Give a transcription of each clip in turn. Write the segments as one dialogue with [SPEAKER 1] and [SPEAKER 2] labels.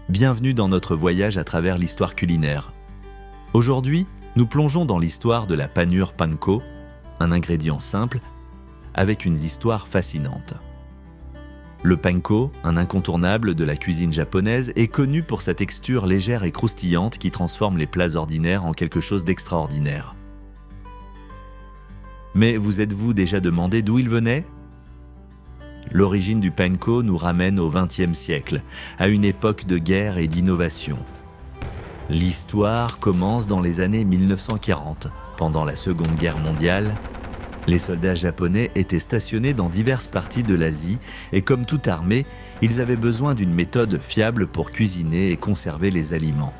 [SPEAKER 1] Bienvenue dans notre voyage à travers l'histoire culinaire. Aujourd'hui, nous plongeons dans l'histoire de la panure panko, un ingrédient simple avec une histoire fascinante. Le panko, un incontournable de la cuisine japonaise, est connu pour sa texture légère et croustillante qui transforme les plats ordinaires en quelque chose d'extraordinaire. Mais vous êtes-vous déjà demandé d'où il venait ? L'origine du panko nous ramène au XXe siècle, à une époque de guerre et d'innovation. L'histoire commence dans les années 1940. Pendant la Seconde Guerre mondiale, les soldats japonais étaient stationnés dans diverses parties de l'Asie et comme toute armée, ils avaient besoin d'une méthode fiable pour cuisiner et conserver les aliments.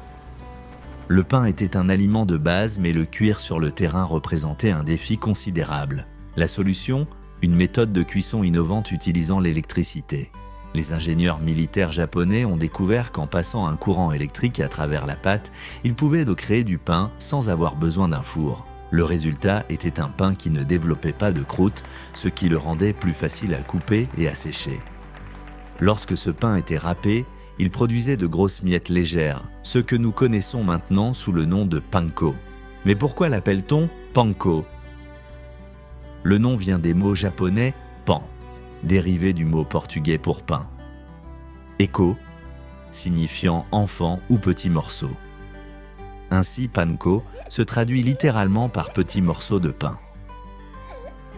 [SPEAKER 1] Le pain était un aliment de base, mais le cuire sur le terrain représentait un défi considérable. La solution ? Une méthode de cuisson innovante utilisant l'électricité. Les ingénieurs militaires japonais ont découvert qu'en passant un courant électrique à travers la pâte, ils pouvaient créer du pain sans avoir besoin d'un four. Le résultat était un pain qui ne développait pas de croûte, ce qui le rendait plus facile à couper et à sécher. Lorsque ce pain était râpé, il produisait de grosses miettes légères, ce que nous connaissons maintenant sous le nom de panko. Mais pourquoi l'appelle-t-on panko ? Le nom vient des mots japonais « pan », dérivé du mot portugais pour pain, « eko », signifiant enfant ou petit morceau. Ainsi, panko se traduit littéralement par petit morceau de pain.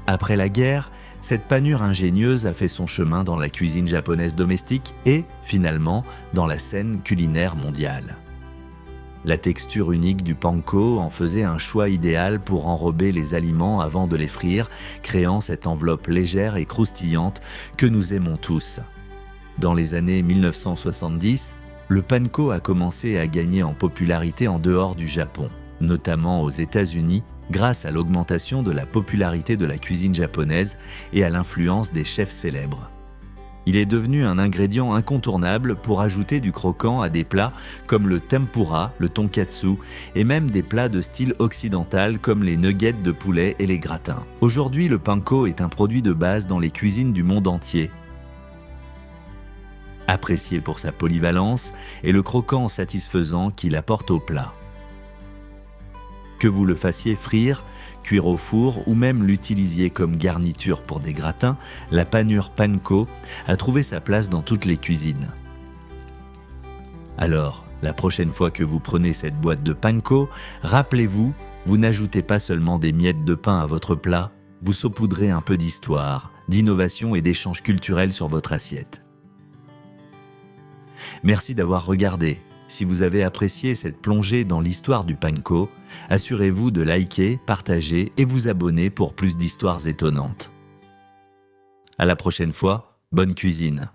[SPEAKER 1] Après la guerre, cette panure ingénieuse a fait son chemin dans la cuisine japonaise domestique et, finalement, dans la scène culinaire mondiale. La texture unique du panko en faisait un choix idéal pour enrober les aliments avant de les frire, créant cette enveloppe légère et croustillante que nous aimons tous. Dans les années 1970, le panko a commencé à gagner en popularité en dehors du Japon, notamment aux États-Unis, grâce à l'augmentation de la popularité de la cuisine japonaise et à l'influence des chefs célèbres. Il est devenu un ingrédient incontournable pour ajouter du croquant à des plats comme le tempura, le tonkatsu et même des plats de style occidental comme les nuggets de poulet et les gratins. Aujourd'hui, le panko est un produit de base dans les cuisines du monde entier. Apprécié pour sa polyvalence et le croquant satisfaisant qu'il apporte au plat. Que vous le fassiez frire, cuire au four ou même l'utilisiez comme garniture pour des gratins, la panure panko a trouvé sa place dans toutes les cuisines. Alors, la prochaine fois que vous prenez cette boîte de panko, rappelez-vous, vous n'ajoutez pas seulement des miettes de pain à votre plat, vous saupoudrez un peu d'histoire, d'innovation et d'échanges culturels sur votre assiette. Merci d'avoir regardé. Si vous avez apprécié cette plongée dans l'histoire du panko, assurez-vous de liker, partager et vous abonner pour plus d'histoires étonnantes. À la prochaine fois, bonne cuisine!